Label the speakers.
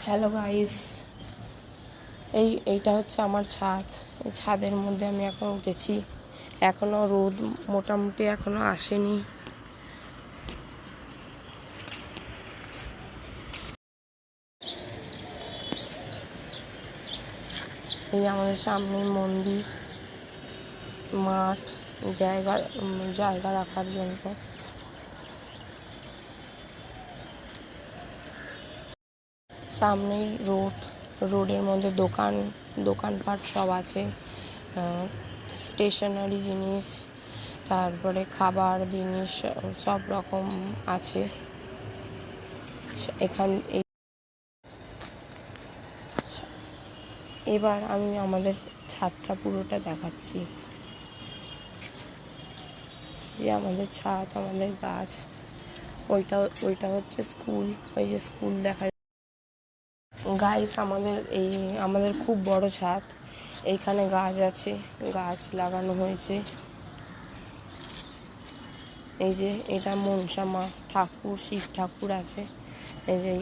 Speaker 1: Hello guys, এইটা হচ্ছে আমার ছাদ। এই ছাদের মধ্যে আমি এখন উঠেছি। এখনও রোদ মোটামুটি এখনও আসেনি। এই আমাদের সামনে মন্দির, মাঠ, জায়গা রাখার জন্য। সামনেই রোডের মধ্যে দোকানপাট সব আছে, স্টেশনারি জিনিস, তারপরে খাবার জিনিস সব রকম আছে এবার আমি আমাদের ছাদটা পুরোটা দেখাচ্ছি। যে আমাদের ছাদ, আমাদের গাছ, ওইটা হচ্ছে স্কুল। ওই যে স্কুল দেখা গাইস, আমাদের খুব বড় ছাদ। এইখানে গাছ আছে, গাছ লাগানো হয়েছে। এই যে এটা মনসা মা ঠাকুর, শিব ঠাকুর আছে। এই যে